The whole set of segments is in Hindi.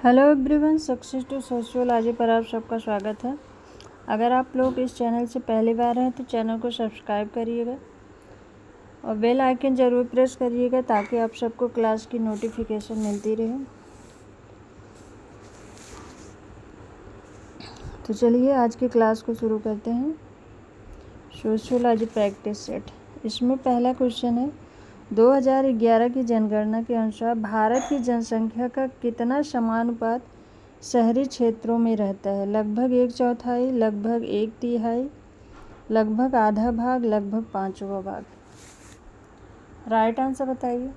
Hello everyone, success to sociology पर आप सबका स्वागत है। अगर आप लोग इस चैनल से पहली बार हैं तो चैनल को सब्सक्राइब करिएगा और बेल आइकन ज़रूर प्रेस करिएगा ताकि आप सबको क्लास की नोटिफिकेशन मिलती रहे। तो चलिए आज की क्लास को शुरू करते हैं। सोशियोलॉजी प्रैक्टिस सेट, इसमें पहला क्वेश्चन है 2011 की जनगणना के अनुसार भारत की जनसंख्या का कितना समानुपात शहरी क्षेत्रों में रहता है? लगभग 1/4, लगभग 1/3, लगभग आधा भाग, लगभग 5वां भाग। राइट आंसर बताइए।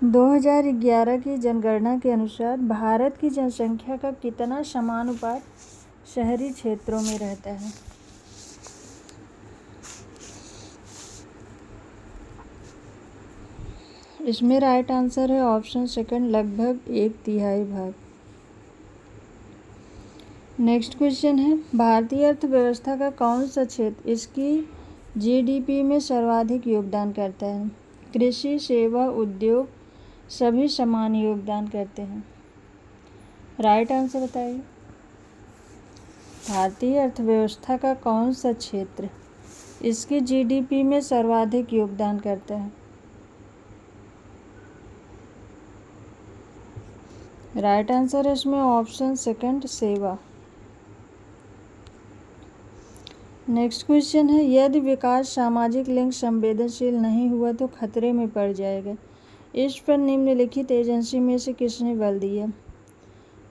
2011 की जनगणना के अनुसार भारत की जनसंख्या का कितना समानुपात शहरी क्षेत्रों में रहता है? इसमें राइट आंसर है ऑप्शन सेकंड, लगभग 1/3 भाग। नेक्स्ट क्वेश्चन है भारतीय अर्थव्यवस्था का कौन सा क्षेत्र इसकी जीडीपी में सर्वाधिक योगदान करता है? कृषि, सेवा, उद्योग, सभी समान योगदान करते हैं। राइट आंसर बताइए। भारतीय अर्थव्यवस्था का कौन सा क्षेत्र इसकी जीडीपी में सर्वाधिक योगदान करता है? राइट आंसर है इसमें ऑप्शन सेकंड, सेवा। नेक्स्ट क्वेश्चन है यदि विकास सामाजिक लिंग संवेदनशील नहीं हुआ तो खतरे में पड़ जाएगा। इस पर निम्नलिखित एजेंसी में से किसने बल दिया?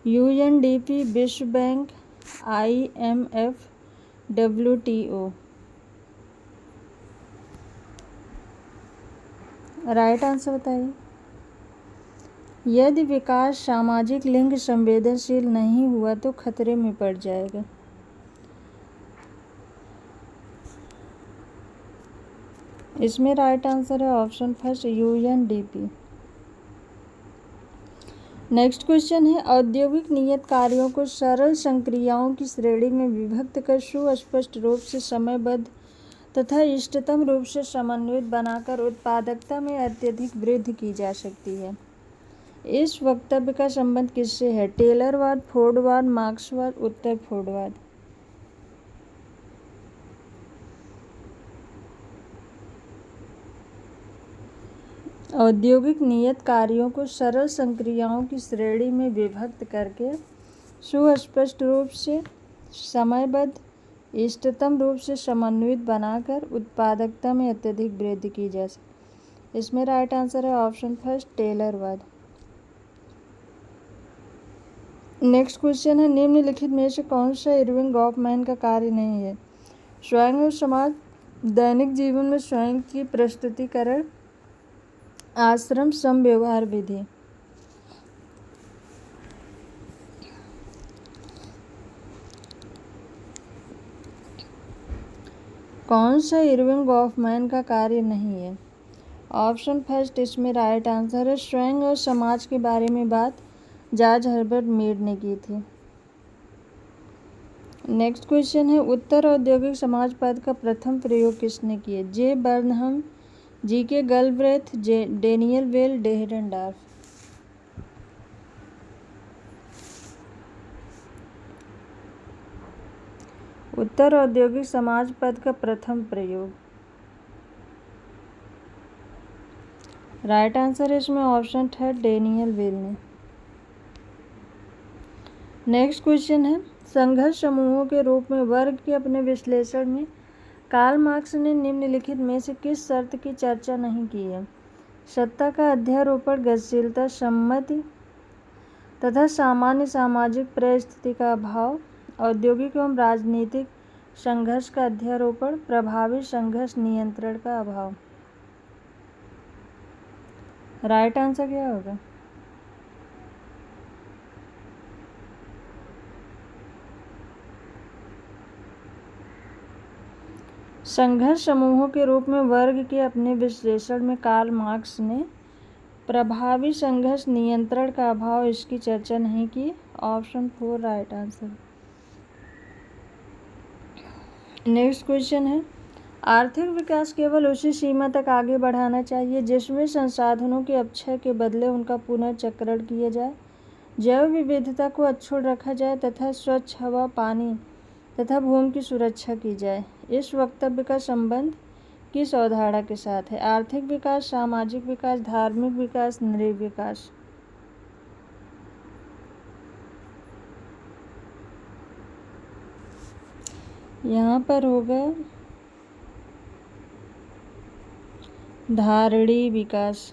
यूएनडीपी, विश्व bank, IMF, WTO. Right answer बताइए। यदि विकास सामाजिक लिंग संवेदनशील नहीं हुआ तो खतरे में पड़ जाएगा। इसमें राइट आंसर है option first, UNDP. Next question है औद्योगिक नियत कार्यों को सरल संक्रियाओं की श्रेणी में विभक्त कर सुस्पष्ट रूप से समयबद्ध तथा इष्टतम रूप से समन्वित बनाकर उत्पादकता में अत्यधिक वृद्धि की जा सकती है। इस वक्तव्य का संबंध किससे है? टेलरवाद, फोर्डवाद, मार्क्सवाद, उत्तर फोर्डवाद। औद्योगिक नियत कार्यों को सरल संक्रियाओं की श्रेणी में विभक्त करके सुस्पष्ट रूप से समयबद्ध इष्टतम रूप से समन्वित बनाकर उत्पादकता में अत्यधिक वृद्धि की जा सकती। इसमें राइट आंसर है ऑप्शन फर्स्ट, टेलरवाद। नेक्स्ट क्वेश्चन है निम्नलिखित में से कौन सा इरविंग गॉफमैन का कार्य नहीं है? स्वयं और समाज, दैनिक जीवन में स्वयं की प्रस्तुतिकरण, आश्रम समव्यवहार विधि। कौन सा इरविंग गॉफमैन का कार्य नहीं है? ऑप्शन फर्स्ट, इसमें राइट आंसर है स्वयं और समाज के बारे में बात जॉर्ज हर्बर्ट मीड ने की थी। नेक्स्ट क्वेश्चन है उत्तर औद्योगिक समाज पद का प्रथम प्रयोग किसने किया? जे Burnham, GK Galbraith, Daniel well, डेहरेनडॉर्फ। उत्तर औद्योगिक समाज पद का प्रथम प्रयोग। राइट आंसर है इसमें ऑप्शन थर्ड, डेनियल वेल ने। नेक्स्ट क्वेश्चन है संघर्ष समूहों के रूप में वर्ग के अपने विश्लेषण में कार्ल मार्क्स ने निम्नलिखित में से किस शर्त की चर्चा नहीं की है? सत्ता का अध्यारोपण, गतिशीलता, सम्मति तथा सामान्य सामाजिक परिस्थिति का अभाव, औद्योगिक एवं राजनीतिक संघर्ष का अध्यारोपण, प्रभावी संघर्ष नियंत्रण का अभाव। राइट आंसर क्या होगा? संघर्ष समूहों के रूप में वर्ग के अपने विश्लेषण में कार्ल मार्क्स ने प्रभावी संघर्ष नियंत्रण का अभाव इसकी चर्चा नहीं की। Option 4 right answer. Next question है आर्थिक विकास केवल उसी सीमा तक आगे बढ़ाना चाहिए जिसमें संसाधनों के अपक्षय के बदले उनका पुनर्चक्रण किया जाए, जैव विविधता को अक्षुण्ण रखा जाए तथा स्वच्छ हवा, पानी तथा भूमि की सुरक्षा की जाए। इस वक्तव्य का संबंध किस अवधारणा के साथ है? आर्थिक विकास, सामाजिक विकास, धार्मिक विकास, नृ विकास। यहाँ पर होगा धारणी विकास।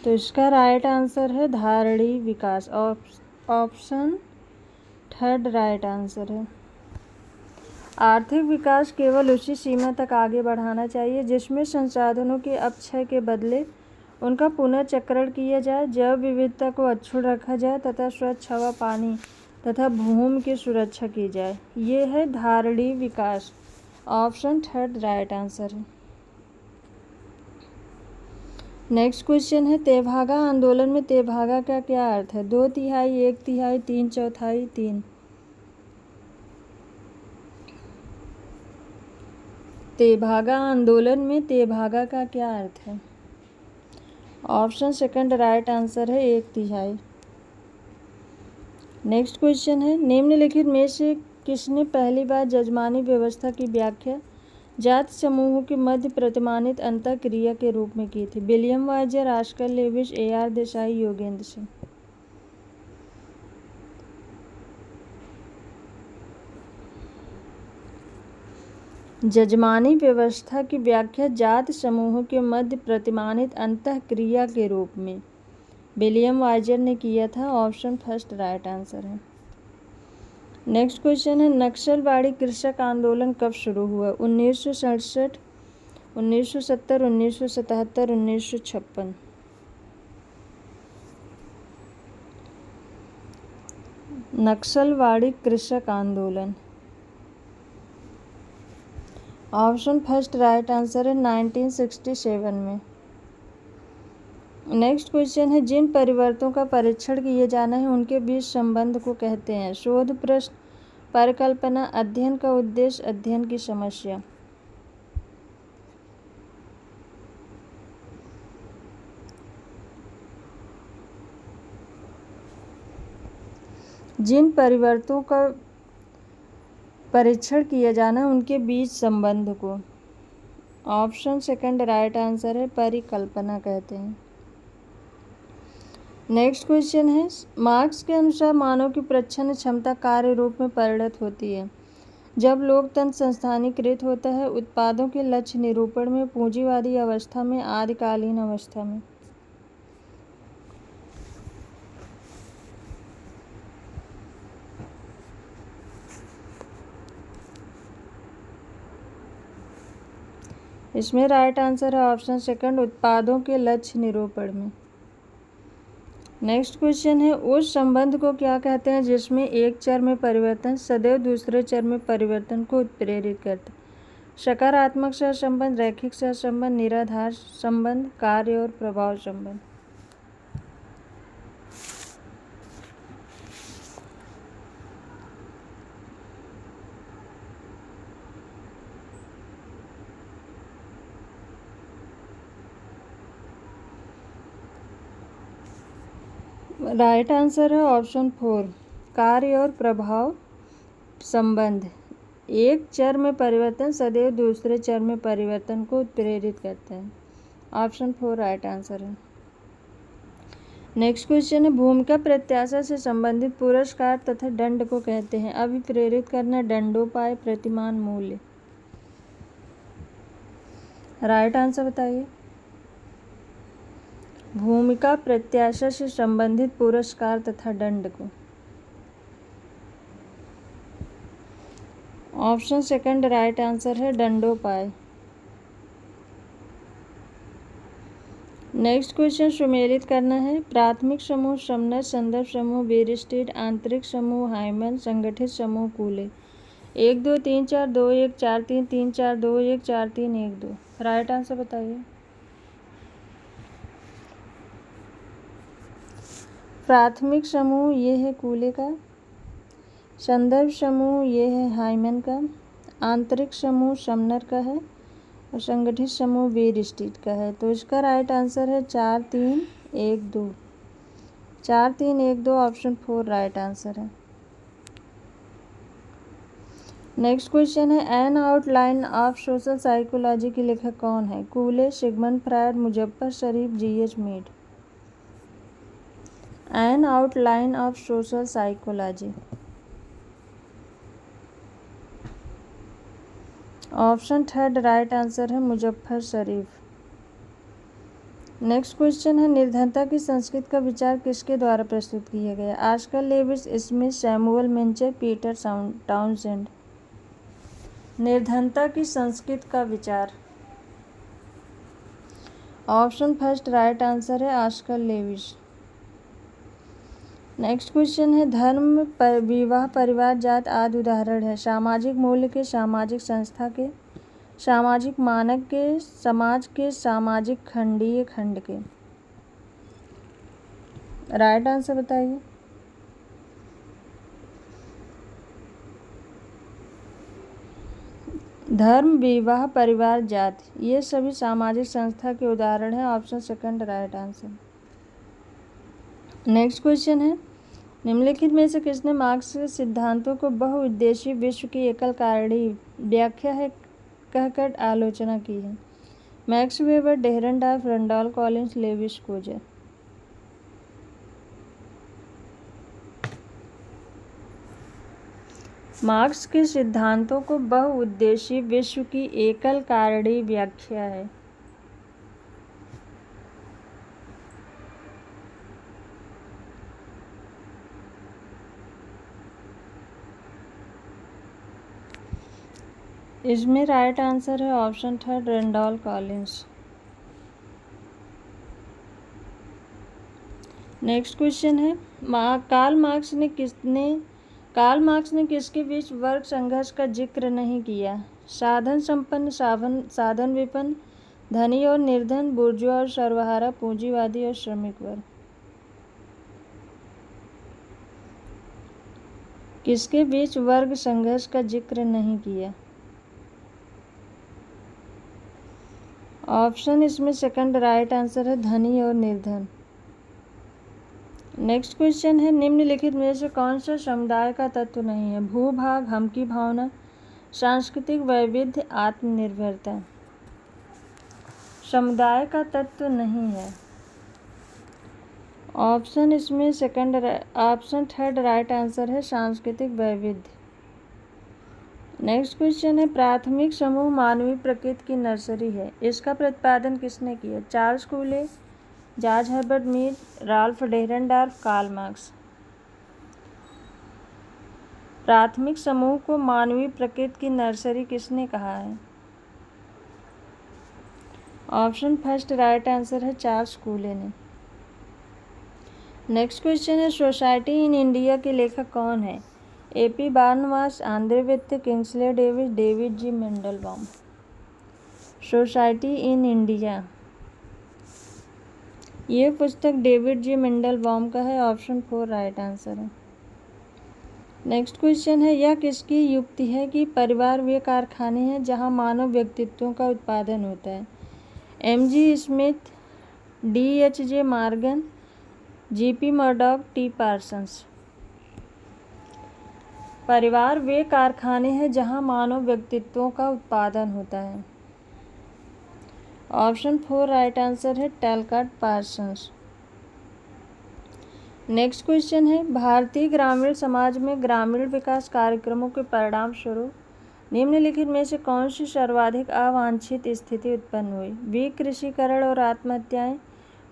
तो इसका राइट आंसर है धारणी विकास। ऑप्शन थर्ड राइट आंसर है। आर्थिक विकास केवल उसी सीमा तक आगे बढ़ाना चाहिए जिसमें संसाधनों के अपक्षय के बदले उनका पुनर्चक्रण किया जाए, जैव विविधता को अक्षुण्ण रखा जाए तथा स्वच्छ हवा, पानी तथा भूमि की सुरक्षा की जाए। ये है धारणी विकास। ऑप्शन थर्ड राइट आंसर है। नेक्स्ट क्वेश्चन है तेभागा आंदोलन में तेभागा का क्या अर्थ है? 2/3, 1/3, 3/4, 3। तेभागा आंदोलन में तेभागा का क्या अर्थ है? ऑप्शन सेकंड राइट आंसर है 1/3। नेक्स्ट क्वेश्चन है निम्नलिखित में से किसने पहली बार जजमानी व्यवस्था की व्याख्या जाति समूहों के मध्य प्रतिमानित अंतःक्रिया के रूप में की थी? William Wiser, Oscar Lewis, AR Desai, Yogendra Singh. Jajmani व्यवस्था की व्याख्या जाति समूहों के मध्य प्रतिमानित अंतःक्रिया के रूप में विलियम वाइजर ने किया था। ऑप्शन फर्स्ट राइट आंसर है। नेक्स्ट क्वेश्चन है नक्सलवाड़ी कृषक आंदोलन कब शुरू हुआ? 1967, 1970, 1977, 1956। नक्सलवाड़ी कृषक आंदोलन। ऑप्शन फर्स्ट राइट आंसर है 1967 में। नेक्स्ट क्वेश्चन है जिन परिवर्तनों का परीक्षण किए जाना है उनके बीच संबंध को कहते हैं? शोध प्रश्न, परिकल्पना, अध्ययन का उद्देश्य, अध्ययन की समस्या। जिन परिवर्तनों का परीक्षण किया जाना है उनके बीच संबंध को ऑप्शन सेकंड राइट आंसर है परिकल्पना कहते हैं। नेक्स्ट क्वेश्चन है मार्क्स के अनुसार मानव की प्रच्छन्न क्षमता कार्य रूप में परिणत होती है जब लोकतंत्र संस्थानीकृत होता है, उत्पादों के लक्ष्य निरूपण में, पूंजीवादी अवस्था में, आदिकालीन अवस्था में। इसमें राइट आंसर है ऑप्शन सेकंड उत्पादों के लक्ष्य निरूपण में। नेक्स्ट क्वेश्चन है उस संबंध को क्या कहते हैं जिसमें एक चर में परिवर्तन सदैव दूसरे चर में परिवर्तन को उत्प्रेरित करता है? सकारात्मक सहसंबंध, रैखिक सहसंबंध, निराधार संबंध, कार्य और प्रभाव संबंध। राइट आंसर है ऑप्शन 4 कार्य और प्रभाव संबंध। एक चर में परिवर्तन सदैव दूसरे चर में परिवर्तन को उत्प्रेरित करता है। ऑप्शन 4 राइट आंसर है। नेक्स्ट क्वेश्चन है भूमिका प्रत्याशा से संबंधित पुरस्कार तथा दंड को कहते हैं? अभिप्रेरित करना, दंडोपाय, प्रतिमान, मूल्य। राइट आंसर बताइए। भूमिका प्रत्याशा से संबंधित पुरस्कार तथा दंड को ऑप्शन सेकंड राइट आंसर है दंडोपाय। नेक्स्ट क्वेश्चन सुमेलित करना है प्राथमिक समूह, समनर, संदर्भ समूह, बेरिस्टेड, आंतरिक समूह, हाइमन, संगठित समूह, कूले। 1 2 3 4 2 1 4 3 3 4 2 1 4 3 1 2। राइट आंसर बताइए। प्राथमिक समूह ये है कूले का, संदर्भ समूह ये है हाइमन का, आंतरिक समूह समनर का है और संगठित समूह वीरस्ट्रीट का है। तो इसका राइट आंसर है 4 3 1 2। 4 3 1 2 ऑप्शन 4 राइट आंसर है। नेक्स्ट क्वेश्चन है an outline of social psychology के लेखक कौन है? Cooley, Sigmund Freud, Muzafer Sherif, G H. Mead. An outline of social psychology, option 3 right answer है मुजफ्फर शरीफ। नेक्स्ट क्वेश्चन है निर्धनता की संस्कृति का विचार किसके द्वारा प्रस्तुत किया गया? Oscar Lewis, Smith, Samuel Mencher, Peter Townsend. निर्धनता की संस्कृति का विचार, ऑप्शन 1 राइट आंसर है आस्कर लेविस। नेक्स्ट क्वेश्चन है धर्म, विवाह, परिवार, जात आदि उदाहरण है सामाजिक मूल्य के, सामाजिक संस्था के, सामाजिक मानक के, समाज के, सामाजिक खंडीय खंड के। राइट आंसर बताइए। धर्म, विवाह, परिवार, जाति ये सभी सामाजिक संस्था के उदाहरण हैं। Option 2 right answer. Next question है निम्नलिखित में से किसने मार्क्स के सिद्धांतों को बहुउद्देशीय विश्व की एकल कारणी व्याख्या है कहकर आलोचना की है? Max Weber, Dahrendorf, Randolph Collins, Lewis Coser. Marx के सिद्धांतों को बहुउद्देशीय विश्व की एकल कारणी व्याख्या है? इसमें राइट आंसर है ऑप्शन 3 रैंडॉल्फ कॉलिंस। नेक्स्ट क्वेश्चन है कार्ल मार्क्स ने किसके बीच वर्ग संघर्ष का जिक्र नहीं किया? साधन संपन्न, साधन विपन्न, धनी और निर्धन, बुर्जुआ और सर्वहारा, पूंजीवादी और श्रमिक वर्ग। किसके बीच वर्ग संघर्ष का जिक्र नहीं किया? ऑप्शन इसमें 2 राइट आंसर है धनी और निर्धन। नेक्स्ट क्वेश्चन है निम्नलिखित में से कौन सा समुदाय का तत्व नहीं है? भूभाग, हम की भावना, सांस्कृतिक वैविध्य, आत्मनिर्भरता। समुदाय का तत्व नहीं है। ऑप्शन इसमें ऑप्शन 3 राइट आंसर है सांस्कृतिक वैविध्य। नेक्स्ट क्वेश्चन है प्राथमिक समूह मानवीय प्रकृति की नर्सरी है। इसका प्रतिपादन किसने किया? Charles Cooley, George Herbert Mead, Ralf Dahrendorf, Karl Marx. प्राथमिक समूह को मानवीय प्रकृति की नर्सरी किसने कहा है? ऑप्शन 1 राइट आंसर है चार्ल्स कूले ने। नेक्स्ट क्वेश्चन है सोसाइटी इन इंडिया के लेखक कौन है? ए.पी. बार्नवास, आंद्रे वित्त, Kingsley Davis, David G Mandelbaum. Society in India ये पुस्तक डेविड जी मेंडलबॉम का है। ऑप्शन 4 राइट आंसर है। नेक्स्ट क्वेश्चन है यह किसकी युक्ति है कि परिवार वे कारखाने हैं जहां मानव व्यक्तित्वों का उत्पादन होता है? M G. Smith, D H J. Morgan, G P. Murdock, T. Parsons. परिवार वे कारखाने हैं जहां मानव व्यक्तित्वों का उत्पादन होता है। ऑप्शन 4 राइट आंसर है टैलकाट पार्सन्स। नेक्स्ट क्वेश्चन है भारतीय ग्रामीण समाज में ग्रामीण विकास कार्यक्रमों के परिणाम स्वरूप निम्नलिखित में से कौन सी सर्वाधिक अवांछित स्थिति उत्पन्न हुई? विकृषीकरण और आत्महत्याएं,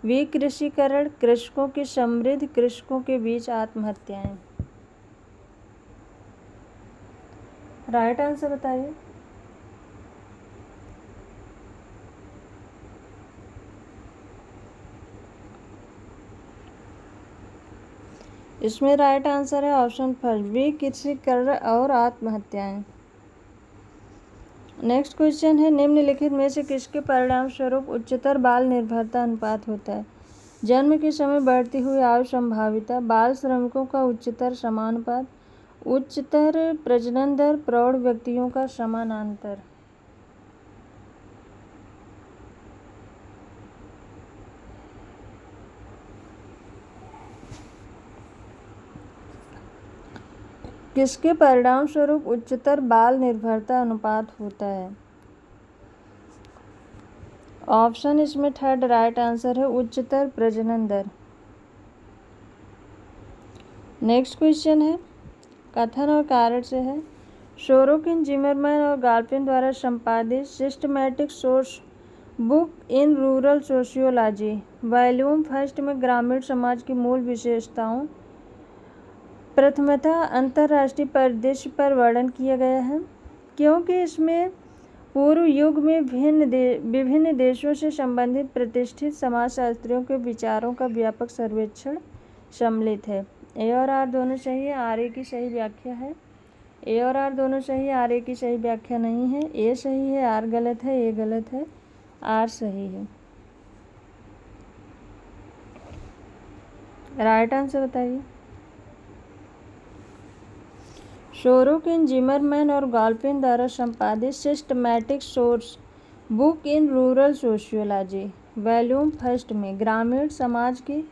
विकृषीकरण, कृषकों की समृद्ध, कृषकों के बीच आत्महत्याएं। राइट आंसर बताइए। इसमें राइट आंसर है ऑप्शन 1 विकृषीकरण और आत्महत्याएं। नेक्स्ट क्वेश्चन है निम्नलिखित में से किसके परिणाम स्वरूप उच्चतर बाल निर्भरता अनुपात होता है? जन्म के समय बढ़ती हुई आयु संभाविता, बाल श्रमिकों का उच्चतर समानुपात, उच्चतर प्रजनन दर, प्रौढ़ व्यक्तियों का समानांतर। किसके परिणाम स्वरूप उच्चतर बाल निर्भरता अनुपात होता है? ऑप्शन इसमें थर्ड राइट आंसर है, उच्चतर प्रजनन दर। नेक्स्ट क्वेश्चन है, कथन और कारण से है। सोरोकिन, जिमरमैन और गाल्पिन द्वारा संपादित systematic source book in rural sociology volume first में ग्रामीण समाज की मूल विशेषताओं प्रथमतः अंतर्राष्ट्रीय परिदृश्य पर वर्णन किया गया है, क्योंकि इसमें पूर्व युग में विभिन्न देशों से संबंधित प्रतिष्ठित समाजशास्त्रियों के विचारों का व्यापक सर्वेक्षण सम्मिलित है। ए और आर दोनों सही है, आर ए की सही व्याख्या है। ए और आर दोनों सही है, आर ए की सही व्याख्या नहीं है। ए सही है, आर गलत है, ए गलत है, आर सही है। राइट आंसर बताइए। सोरोकिन, जिमरमैन और गाल्पिन द्वारा संपादित systematic source book in rural sociology volume first में ग्रामीण समाज की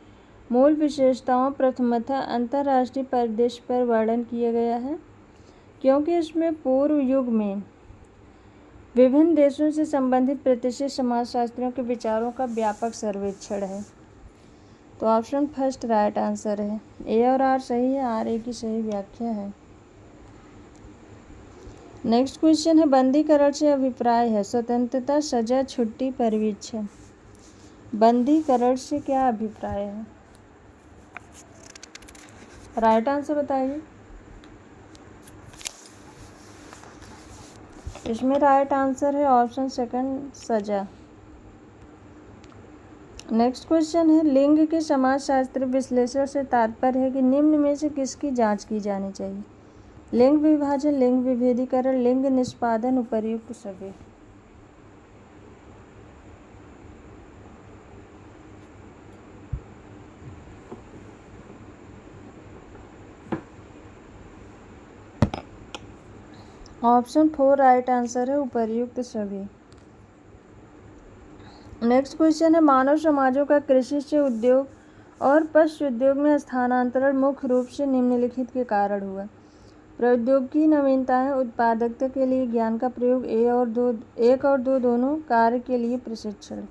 मूल विशेषताओं प्रथमतः अंतर्राष्ट्रीय परिदृश्य पर वर्णन किया गया है, क्योंकि इसमें पूर्व युग में विभिन्न देशों से संबंधित प्रतिष्ठित समाजशास्त्रियों के विचारों का व्यापक सर्वेक्षण है। तो ऑप्शन फर्स्ट राइट आंसर है। ए और आर सही है, आर ए की सही व्याख्या है। नेक्स्ट क्वेश्चन है, बंदीकरण से अभिप्राय है स्वतंत्रता, सजा, छुट्टी, परिवीक्षण। बंदीकरण से क्या अभिप्राय है? राइट आंसर बताइए। इसमें राइट आंसर है ऑप्शन सेकंड, सजा। नेक्स्ट क्वेश्चन है, लिंग के समाजशास्त्र विश्लेषण से तात्पर्य है कि निम्न में से किसकी जांच की जानी चाहिए? लिंग विभाजन, लिंग विभेदीकरण, लिंग निष्पादन, उपर्युक्त सभी। ऑप्शन फोर राइट आंसर है, उपर्युक्त सभी। नेक्स्ट क्वेश्चन है, मानव समाजों का कृषि से उद्योग और पशु उद्योग में स्थानांतरण मुख्य रूप से निम्नलिखित के कारण हुआ। प्रौद्योगिकी नवीनताएं, उत्पादकता के लिए ज्ञान का प्रयोग, एक और दो दोनों, कार्य के लिए प्रशिक्षण।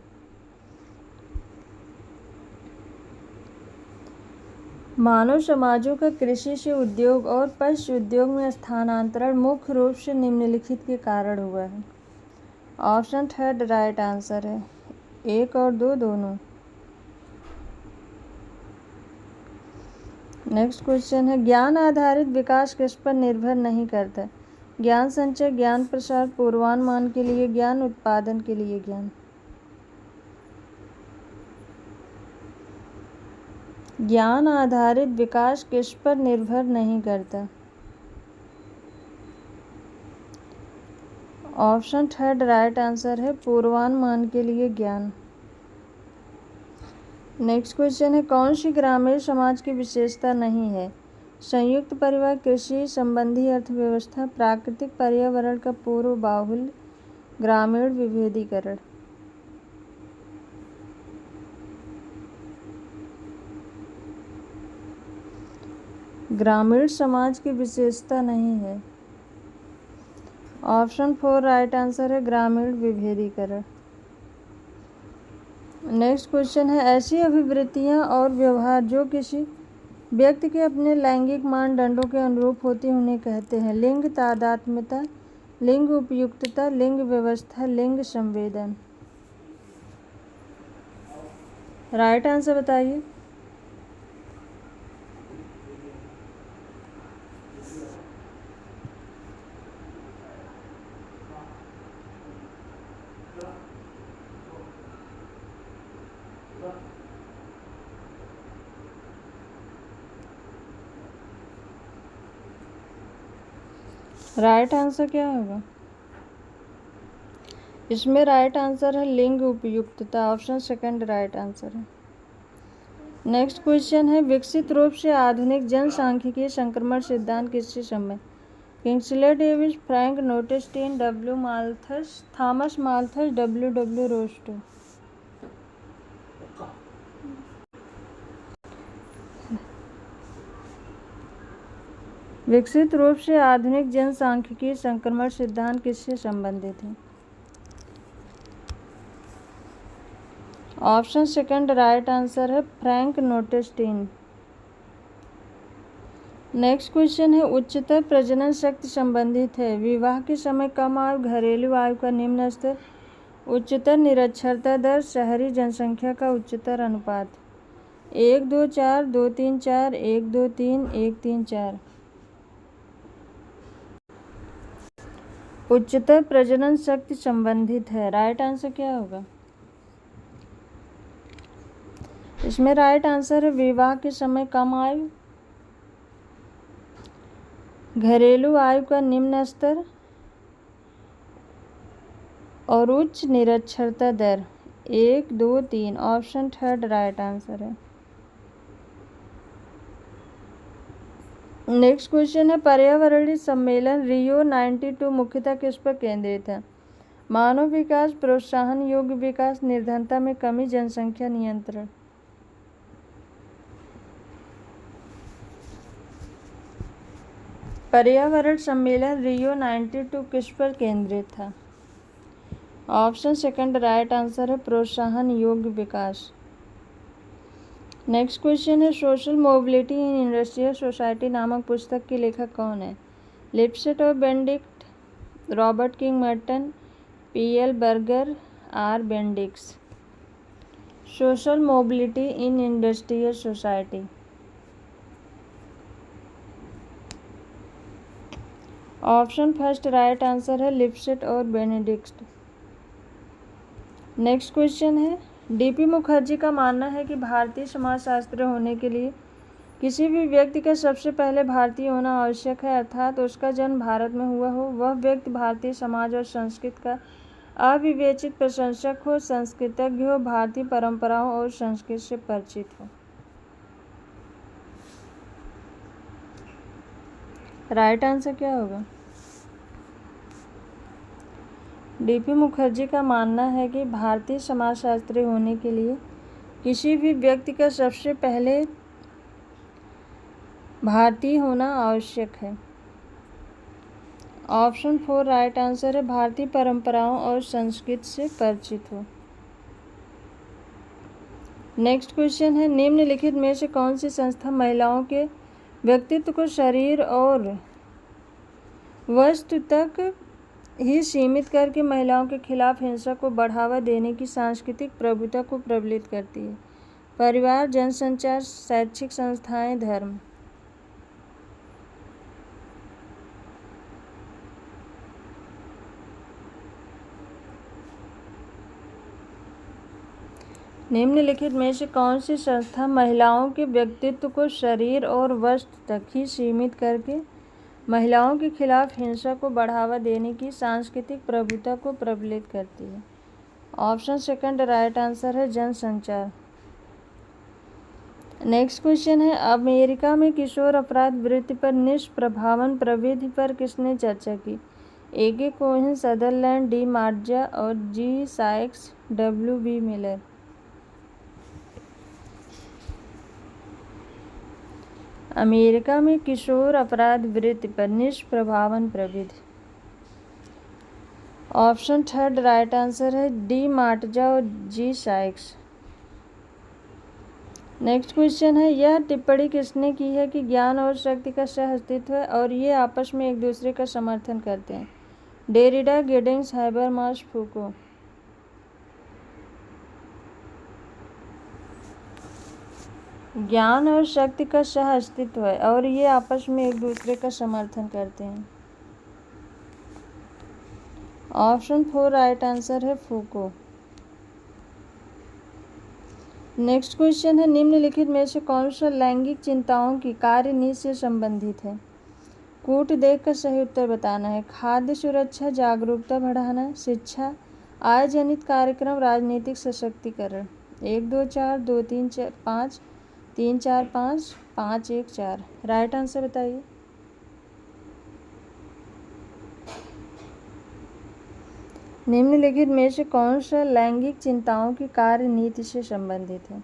मानव समाजों का कृषि से उद्योग और पशु उद्योग में स्थानांतरण मुख्य रूप से निम्नलिखित के कारण हुआ है। ऑप्शन थर्ड राइट आंसर है, एक और दो दोनों। नेक्स्ट क्वेश्चन है, ज्ञान आधारित विकास किस पर निर्भर नहीं करता? ज्ञान संचय, ज्ञान प्रसार, पूर्वानुमान के लिए ज्ञान, उत्पादन के लिए ज्ञान। ज्ञान आधारित विकास किस पर निर्भर नहीं करता? ऑप्शन थर्ड राइट आंसर है, पूर्वानुमान के लिए ज्ञान। नेक्स्ट क्वेश्चन है, कौन सी ग्रामीण समाज की विशेषता नहीं है? संयुक्त परिवार, कृषि संबंधी अर्थव्यवस्था, प्राकृतिक पर्यावरण का पूर्व बाहुल्य, ग्रामीण विभेदीकरण। ग्रामीण समाज की विशेषता नहीं है। ऑप्शन फोर राइट आंसर है, ग्रामीण विभेदीकरण। नेक्स्ट क्वेश्चन है, ऐसी अभिवृत्तियां और व्यवहार जो किसी व्यक्ति के अपने लैंगिक मानदंडों के अनुरूप होती हैं उन्हें कहते हैं? लिंग तादात्म्यता, लिंग उपयुक्तता, लिंग व्यवस्था, लिंग संवेदन। राइट आंसर बताइए। राइट आंसर क्या होगा? इसमें राइट आंसर है लिंग उपयुक्तता, ऑप्शन सेकंड राइट आंसर है। नेक्स्ट क्वेश्चन है विकसित रूप से आधुनिक जनसांख्यिकीय संक्रमण सिद्धांत किससे संबंधित? Kingsley Davis, Frank Notestein, Thomas Malthus, W Rostow. विकसित रूप से आधुनिक जनसांख्यिकीय संक्रमण सिद्धांत किससे संबंधित है? ऑप्शन सेकंड राइट आंसर है फ्रैंक नोटेस्टीन। नेक्स्ट क्वेश्चन है उच्चतर प्रजनन शक्ति संबंधित है विवाह के समय कम आयु, घरेलू आयु का निम्न स्तर, उच्चतर निरक्षरता दर, शहरी जनसंख्या का उच्चतर अनुपात। 1 2 4 2 3 4 1 2 3 1 3 4। उच्चतर प्रजनन शक्ति संबंधित है। राइट आंसर क्या होगा? इसमें राइट आंसर है विवाह के समय कम आयु, घरेलू आयु का निम्न स्तर और उच्च निरक्षरता दर। 1 2 3 ऑप्शन थर्ड राइट आंसर है। नेक्स्ट क्वेश्चन है पर्यावरणीय सम्मेलन रियो 92 मुख्यतः किस पर केंद्रित है? मानव विकास, प्रोत्साहन योग्य विकास, निर्धनता में कमी, जनसंख्या नियंत्रण। पर्यावरण सम्मेलन रियो 92 किस पर केंद्रित था? ऑप्शन सेकंड राइट आंसर है प्रोत्साहन योग्य विकास। नेक्स्ट क्वेश्चन है social mobility in industrial society नामक पुस्तक के लेखक कौन है? लिप्सेट और Benedict, Robert King Merton, P L Berger, R Bendix. Social mobility in industrial society. Option first right answer है लिप्सेट और बेनेडिक्ट। नेक्स्ट क्वेश्चन है डीपी मुखर्जी का मानना है कि भारतीय समाजशास्त्री होने के लिए किसी भी व्यक्ति का सबसे पहले भारतीय होना आवश्यक है, अर्थात उसका जन्म भारत में हुआ हो, वह व्यक्ति भारतीय समाज और संस्कृति का अविवेचित प्रशंसक हो, संस्कृतज्ञ हो, भारतीय परंपराओं और संस्कृति से परिचित हो। राइट आंसर क्या होगा? डीपी मुखर्जी का मानना है कि भारतीय समाजशास्त्री होने के लिए किसी भी व्यक्ति का सबसे पहले भारतीय होना आवश्यक है। ऑप्शन 4 राइट आंसर है भारतीय परंपराओं और संस्कृति से परिचित हो। नेक्स्ट क्वेश्चन है निम्नलिखित में से कौन सी संस्था महिलाओं के व्यक्तित्व को शरीर और वस्तु तक ही सीमित करके महिलाओं के खिलाफ हिंसा को बढ़ावा देने की सांस्कृतिक प्रभुता को प्रबलित करती है? परिवार, जनसंचार, शैक्षिक संस्थाएं, धर्म। निम्नलिखित में से कौन सी संस्था महिलाओं के व्यक्तित्व को शरीर और वस्तु तक ही सीमित करके महिलाओं के खिलाफ हिंसा को बढ़ावा देने की सांस्कृतिक प्रभुता को प्रबलित करती है? ऑप्शन सेकंड राइट आंसर है जनसंचार। नेक्स्ट क्वेश्चन है अमेरिका में किशोर अपराध वृत्ति पर निष्प्रभावन प्रविधि पर किसने चर्चा की? ए.के. कोहेन, सदरलैंड, डी मार्जा और जी साइक्स, डब्ल्यू.बी. मिलर। अमेरिका में किशोर अपराध वृत्ति पर निष्प्रभावन प्रविधि। ऑप्शन थर्ड राइट आंसर है डी मार्जा और जी साइक्स। नेक्स्ट क्वेश्चन है यह टिप्पणी किसने की है कि ज्ञान और शक्ति का सह अस्तित्व है और ये आपस में एक दूसरे का समर्थन करते हैं? Derrida, Giddings, Habermas, Foucault. ज्ञान और शक्ति का सह अस्तित्व है और ये आपस में एक दूसरे का समर्थन करते हैं। ऑप्शन 4 राइट आंसर है फूको। नेक्स्ट क्वेश्चन है निम्नलिखित में से कौन सा लैंगिक चिंताओं की कार्यनीति से संबंधित है? कूट देख कर सही उत्तर बताना है। खाद्य सुरक्षा, जागरूकता बढ़ाना, शिक्षा, आय जनित कार्यक्रम, राजनीतिक सशक्तिकरण। 1 2 4 2 3 4 5 3 4 5 5 1 4। राइट आंसर बताइए। निम्नलिखित में से कौन सा लैंगिक चिंताओं की कार्य नीति से संबंधित है?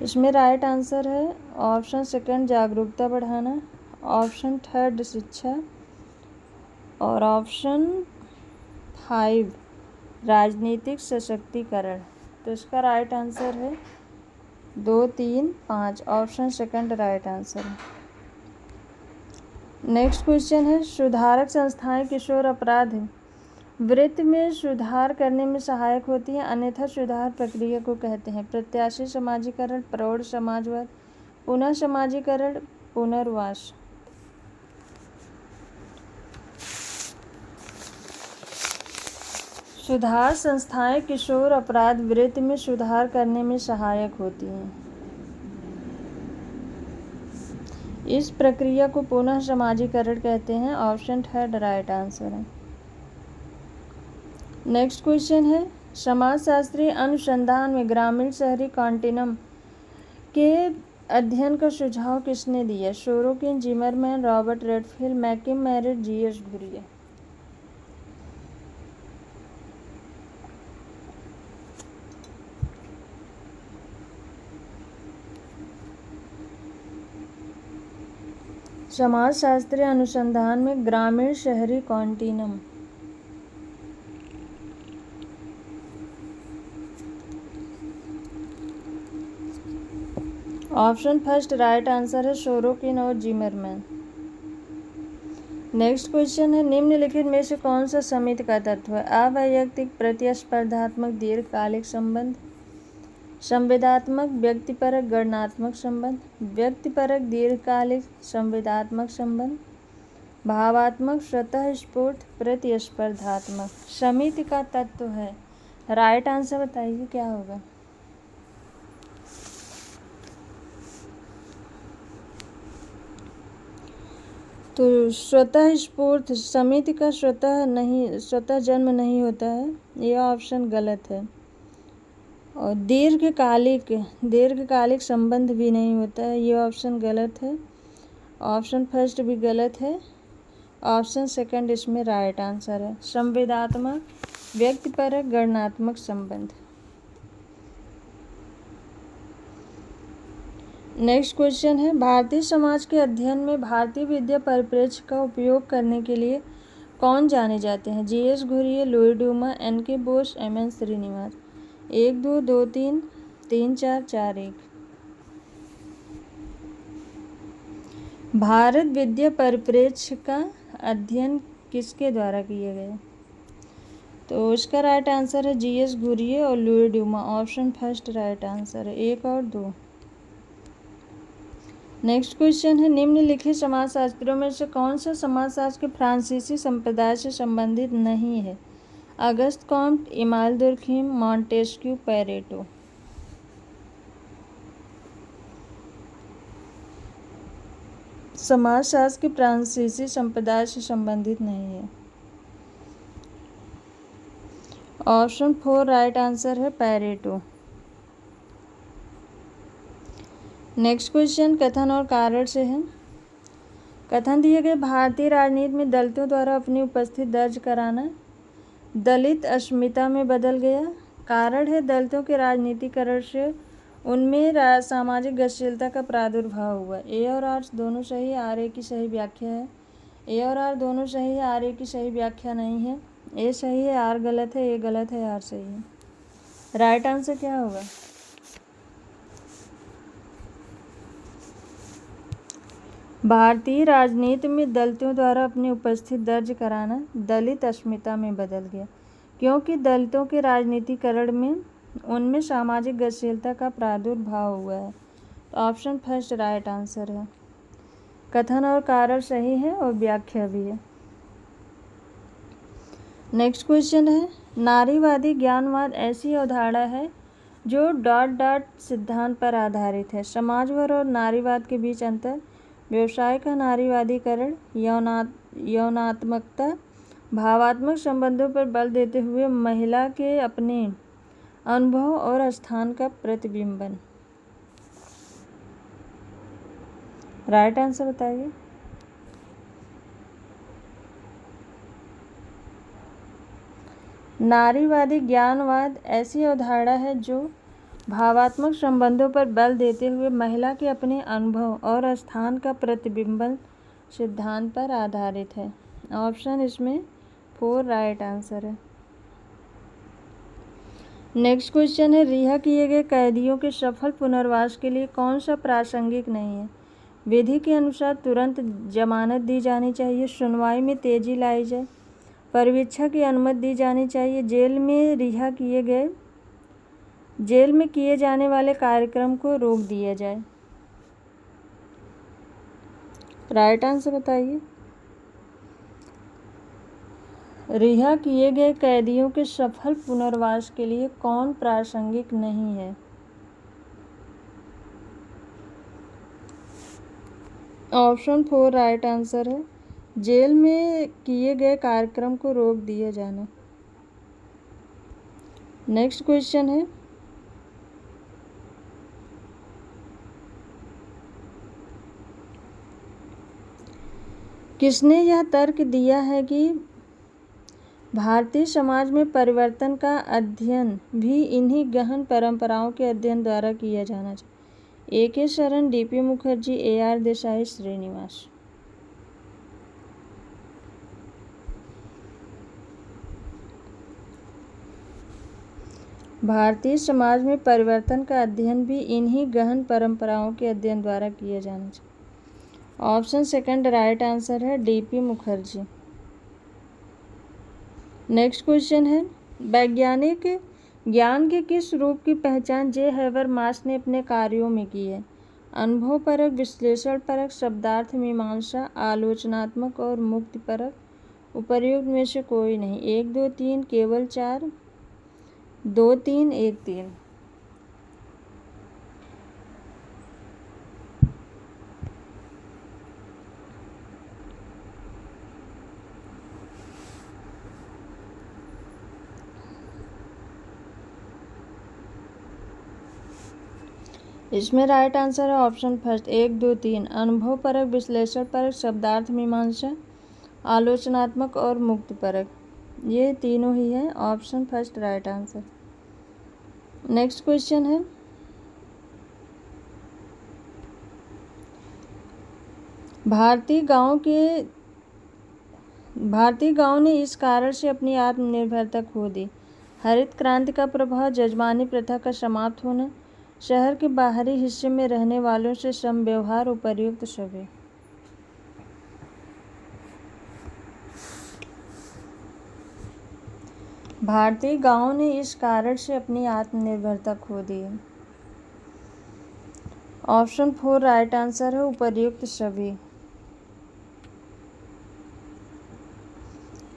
इसमें राइट आंसर है ऑप्शन सेकंड जागरूकता बढ़ाना, ऑप्शन थर्ड शिक्षा और ऑप्शन 5 राजनीतिक सशक्तिकरण। तो इसका राइट आंसर है 2 3 5, ऑप्शन सेकंड राइट आंसर है। नेक्स्ट क्वेश्चन है सुधारक संस्थाएं किशोर अपराध वृत्ति में सुधार करने में सहायक होती हैं, अन्यथा सुधार प्रक्रिया को कहते हैं? प्रत्याशी समाजीकरण, प्रौढ़ समाजवाद, पुनः समाजीकरण, पुनर्वास। सुधार संस्थाएं किशोर अपराध वृत्ति में सुधार करने में सहायक होती हैं। इस प्रक्रिया को पुनः समाजीकरण कहते हैं, ऑप्शन थर्ड राइट आंसर है। नेक्स्ट क्वेश्चन है समाजशास्त्रीय अनुसंधान में ग्रामीण शहरी कॉन्टिनम के अध्ययन का सुझाव किसने दिया? Sorokin, Zimmerman, Robert Redfield, मैकिम merit, GS Ghurye. समाजशास्त्रीय अनुसंधान में ग्रामीण शहरी continuum, option first right answer है सोरोकिन और जिमरमैन। नेक्स्ट क्वेश्चन है निम्नलिखित में से कौन सा समिति का तत्व है? अवैयक्तिक, प्रतिस्पर्धात्मक, दीर्घकालिक संबंध, संवेदात्मक, व्यक्तिपरक, गणनात्मक संबंध, व्यक्तिपरक, दीर्घकालिक, संवेदात्मक संबंध, भावात्मक, स्वतः स्फूर्त, प्रतिस्पर्धात्मक। समिति का तत्व है, राइट आंसर बताइए क्या होगा? तो स्वतः स्फूर्त समिति का स्वतः जन्म नहीं होता है, यह ऑप्शन गलत है। और दीर्घकालिक संबंध भी नहीं होता है, ये ऑप्शन गलत है। ऑप्शन फर्स्ट भी गलत है, ऑप्शन सेकंड इसमें राइट आंसर है। संवेदात्मक, व्यक्तिपरक, गणनात्मक संबंध। नेक्स्ट क्वेश्चन है भारतीय समाज के अध्ययन में भारतीय विद्या परिप्रेक्ष्य का उपयोग करने के लिए कौन जाने जाते हैं? GS Ghurye, Louis Duma, N K Bose, MN Srinivas. 1 2 2 3 3 4 4 1। Bharat विद्या परिप्रेक्ष्य का अध्ययन किसके द्वारा किया गया? तो इसका राइट आंसर है जीएस घुरिये और Louis Duma, option first right answer है। 1 और 2। नेक्स्ट क्वेश्चन है निम्नलिखित समाजशास्त्रियों में से कौन सा समाजशास्त्र के फ्रांसीसी संप्रदाय से संबंधित नहीं है? अगस्त कॉम्ट, इमाल दुर्खिम, मॉन्टेस्क्यू, पेरेटो। समाजशास्त्र के फ्रांसीसी संप्रदाय से संबंधित नहीं है, ऑप्शन 4 राइट आंसर है पेरेटो। नेक्स्ट क्वेश्चन कथन और कारण से है। कथन दिए गए भारतीय राजनीति में दलितों द्वारा अपनी उपस्थिति दर्ज कराना दलित अस्मिता में बदल गया। कारण है दलितों के राजनीतिकरण से उनमें सामाजिक गतिशीलता का प्रादुर्भाव हुआ। ए और आर दोनों सही, आर ए की सही व्याख्या है। ए और आर दोनों सही है, आर ए की सही व्याख्या नहीं है। ए सही है, आर गलत है, ए गलत है, आर सही है। राइट आंसर क्या होगा? भारतीय राजनीति में दलितों द्वारा अपनी उपस्थिति दर्ज कराना दलित अस्मिता में बदल गया क्योंकि दलितों के राजनीतिकरण में उनमें सामाजिक गतिशीलता का प्रादुर्भाव हुआ है। तो ऑप्शन फर्स्ट राइट आंसर है। कथन और कारण सही है और व्याख्या भी है। नेक्स्ट क्वेश्चन है नारीवादी ज्ञानवाद ऐसी अवधारणा है जो डॉट डॉट सिद्धांत पर आधारित है। समाजवाद और नारीवाद के बीच अंतर, व्यवसाय का नारीवादीकरण, यौनात्मकता, भावात्मक संबंधों पर बल देते हुए महिला के अपने अनुभव और स्थान का प्रतिबिंबन। राइट आंसर बताइए। नारीवादी ज्ञानवाद ऐसी अवधारणा है जो भावात्मक संबंधों पर बल देते हुए महिला के अपने अनुभव और स्थान का प्रतिबिंबन सिद्धांत पर आधारित है। ऑप्शन इसमें 4 राइट आंसर है। नेक्स्ट क्वेश्चन है, रिहा किए गए कैदियों के सफल पुनर्वास के लिए कौन सा प्रासंगिक नहीं है? विधि के अनुसार तुरंत जमानत दी जानी चाहिए, सुनवाई में तेजी लाई जाए, परिवीक्षा की अनुमति दी जानी चाहिए, जेल में किए जाने वाले कार्यक्रम को रोक दिया जाए। राइट आंसर बताइए। रिहा किए गए कैदियों के सफल पुनर्वास के लिए कौन प्रासंगिक नहीं है? ऑप्शन 4 राइट आंसर है। जेल में किए गए कार्यक्रम को रोक दिया जाना। नेक्स्ट क्वेश्चन है, किसने यह तर्क दिया है कि भारतीय समाज में परिवर्तन का अध्ययन भी इन्हीं गहन परंपराओं के अध्ययन द्वारा किया जाना चाहिए? A.K. शरण, D.P. मुखर्जी, A.R. देसाई, श्रीनिवास। भारतीय समाज में परिवर्तन का अध्ययन भी इन्हीं गहन परंपराओं के अध्ययन द्वारा किया जाना चाहिए। ऑप्शन सेकंड राइट आंसर है, D.P. मुखर्जी। नेक्स्ट क्वेश्चन है, वैज्ञानिक ज्ञान के किस रूप की पहचान जे हैबरमास ने अपने कार्यों में की है? अनुभव परक, विश्लेषण परक, शब्दार्थ मीमांसा, आलोचनात्मक और मुक्ति परक। उपर्युक्त में से कोई नहीं। 1 2 3 केवल 4, 2 3 1 3। इसमें राइट आंसर है ऑप्शन फर्स्ट 1 2 3। अनुभव परक, विश्लेषण परक, शब्दार्थ मीमांसा, आलोचनात्मक और मुक्ति परक, ये तीनों ही है। Option first right answer. Next question है, भारतीय गांव ने इस कारण से अपनी आत्मनिर्भरता खो दी। हरित क्रांति का प्रभाव, जजमानी प्रथा का समाप्त होना, शहर के बाहरी हिस्से में रहने वालों से समव्यवहार, उपर्युक्त सभी। भारतीय गांव ने इस कारण से अपनी आत्मनिर्भरता खो दी है। ऑप्शन 4 राइट आंसर है, उपर्युक्त सभी।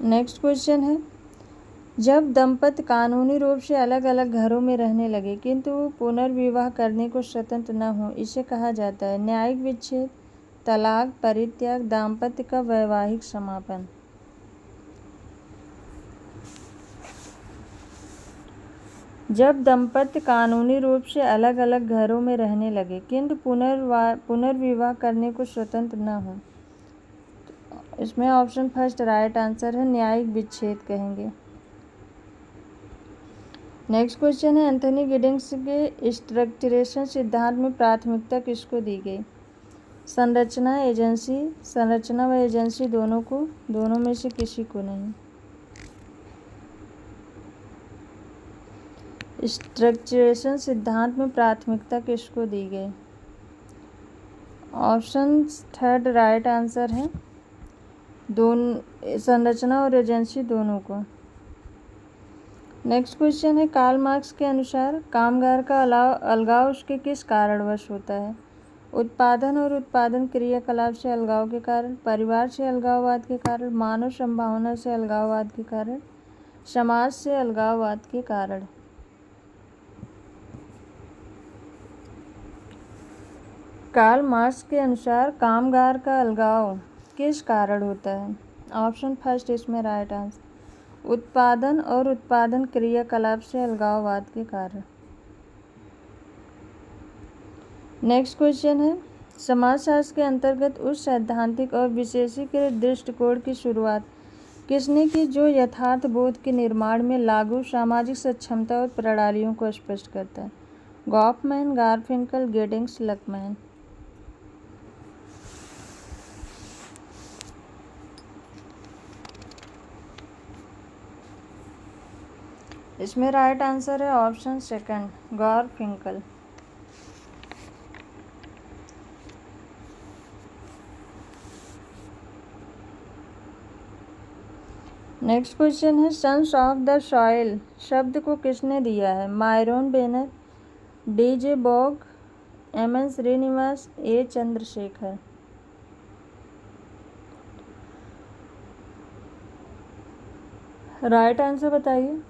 नेक्स्ट क्वेश्चन है, जब दंपति कानूनी रूप से अलग अलग घरों में रहने लगे किंतु पुनर्विवाह करने को स्वतंत्र न हो, इसे कहा जाता है न्यायिक विच्छेद, तलाक, परित्याग, दाम्पत्य का वैवाहिक समापन। जब दंपति कानूनी रूप से अलग अलग घरों में रहने लगे किंतु पुनर्विवाह करने को स्वतंत्र न हो, इसमें ऑप्शन फर्स्ट राइट आंसर है, न्यायिक विच्छेद कहेंगे। नेक्स्ट क्वेश्चन है, एंथनी गिडिंग्स के स्ट्रक्चरेशन सिद्धांत में प्राथमिकता किसको दी गई? संरचना व एजेंसी दोनों में से किसी को नहीं। स्ट्रक्चरेशन सिद्धांत में प्राथमिकता किसको दी गई? ऑप्शन थर्ड राइट आंसर है, दोनों, संरचना और एजेंसी दोनों को। नेक्स्ट क्वेश्चन है, कार्ल मार्क्स के अनुसार कामगार का अलगाव उसके किस कारणवश होता है? उत्पादन और उत्पादन क्रियाकलाप से अलगाव के कारण, परिवार से अलगाववाद के कारण, मानव संभावना से अलगाववाद के कारण, समाज से अलगाववाद के कारण। कार्ल मार्क्स के अनुसार कामगार का अलगाव किस कारण होता है? ऑप्शन फर्स्ट इसमें राइट आंसर, उत्पादन और उत्पादन क्रियाकलाप से अलगाववाद के कारण। नेक्स्ट क्वेश्चन है, समाजशास्त्र के अंतर्गत उस सैद्धांतिक और विशेषीकृत दृष्टिकोण की शुरुआत किसने की जो यथार्थ बोध के निर्माण में लागू सामाजिक सक्षमता और प्रणालियों को स्पष्ट करता है? Goffman, Garfinkel, Giddings, Luckmann. इसमें राइट आंसर है option second, Garfinkel. Next question है, सन्स ऑफ द सॉइल शब्द को किसने दिया है? Myron Weiner, D J. Bogue, M N. Srinivas, A. Chandrashekhar. Right answer बताइए।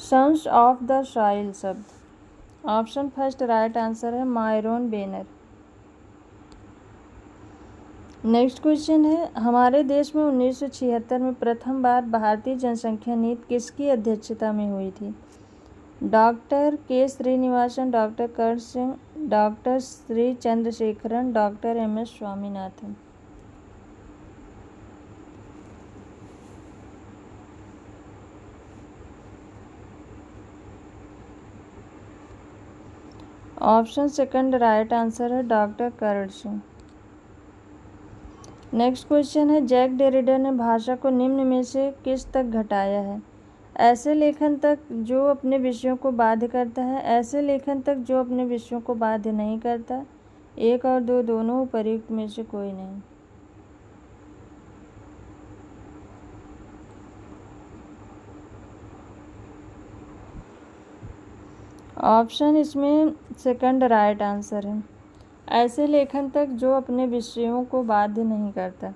सन्स ऑफ द सॉइल शब्द, ऑप्शन फर्स्ट राइट आंसर है मायरोन बेनर। नेक्स्ट क्वेश्चन है, हमारे देश में 1976 में प्रथम बार भारतीय जनसंख्या नीति किसकी अध्यक्षता में हुई थी? Doctor K Srinivasan, doctor Karan Singh, doctor Shri Chandrasekharan, doctor M S. Swaminathan. Option second right answer है doctor Karan Singh. Next question है, जैक डेरिडा ने भाषा को निम्न में से किस तक घटाया है? ऐसे लेखन तक जो अपने विषयों को बाध्य करता है, ऐसे लेखन तक जो अपने विषयों को बाध्य नहीं करता, एक और दो दोनों, उपर्युक्त में से कोई नहीं। ऑप्शन इसमें सेकंड राइट आंसर है, ऐसे लेखन तक जो अपने विषयों को बाध्य नहीं करता।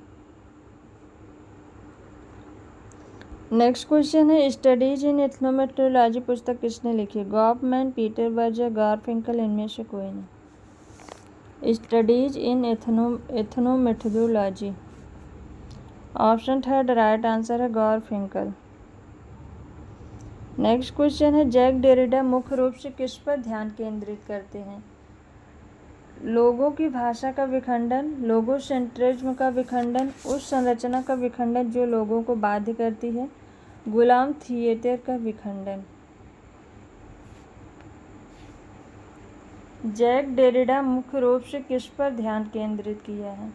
नेक्स्ट क्वेश्चन है, स्टडीज इन एथनोमेट्रोलॉजी पुस्तक किसने लिखी? गॉफमैन, पीटर बर्जर, गारफिंकल, इनमें से कोई नहीं। Studies in ethnomethodology, option third right answer है गारफिंकल। नेक्स्ट क्वेश्चन है, जैक डेरिडा मुख्य रूप से किस पर ध्यान केंद्रित करते हैं? लोगों की भाषा का विखंडन, लोगोसेंट्रिज्म का विखंडन, उस संरचना का विखंडन जो लोगों को बाध्य करती है, गुलाम थिएटर का विखंडन। जैक डेरिडा मुख्य रूप से किस पर ध्यान केंद्रित किया है?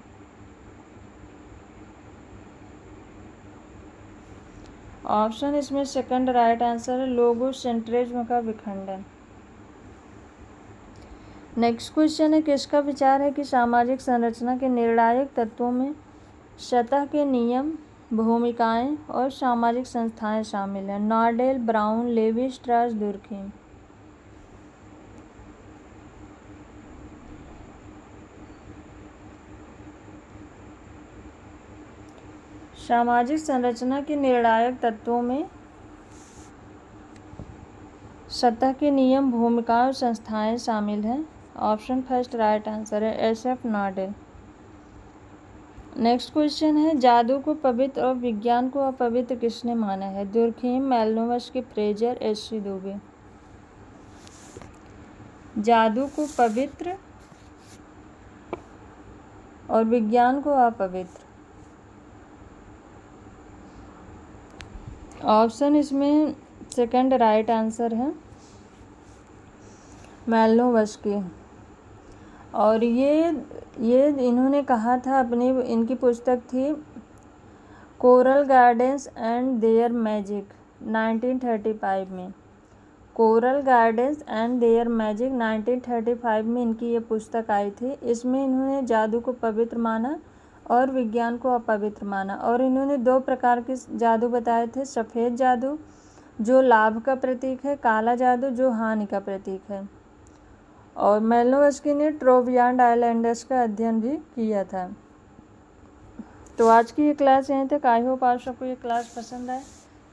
ऑप्शन इसमें सेकंड राइट आंसर है लोगोसेंट्रिज्म का विखंडन। नेक्स्ट क्वेश्चन है, किसका विचार है कि सामाजिक संरचना के निर्णायक तत्वों में सतह के नियम, भूमिकाएं और सामाजिक संस्थाएं शामिल हैं? नॉर्डेल, ब्राउन, लेवी स्ट्रास, दुर्खीम। सामाजिक संरचना के निर्णायक तत्वों में सतह के नियम, भूमिकाएं और संस्थाएं शामिल हैं। ऑप्शन फर्स्ट राइट आंसर है एस.एफ. नॉर्डेल। नेक्स्ट क्वेश्चन है, जादू को पवित्र और विज्ञान को अपवित्र किसने माना है? Durkheim, Malinowski, Frazer, S C. Dube. जादू को पवित्र और विज्ञान को अपवित्र, ऑप्शन इसमें सेकंड राइट आंसर है मैलिनोवस्की। और ये इन्होंने कहा था अपनी, इनकी पुस्तक थी coral gardens and there magic 1935 में। Coral gardens and there magic 1935 में इनकी ये पुस्तक आई थी। इसमें इन्होंने जादू को पवित्र माना और विज्ञान को अपवित्र माना, और इन्होंने दो प्रकार के जादू बताए थे, सफ़ेद जादू जो लाभ का प्रतीक है, काला जादू जो हानि का प्रतीक है। और मैलिनोवस्की ने ट्रोवियांड आइलैंडर्स का अध्ययन भी किया था। तो आज की ये क्लास यहीं तक। आई होप आप सबको ये क्लास पसंद आए।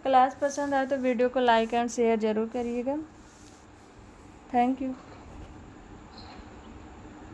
क्लास पसंद आए तो वीडियो को लाइक एंड शेयर ज़रूर करिएगा। Thank you.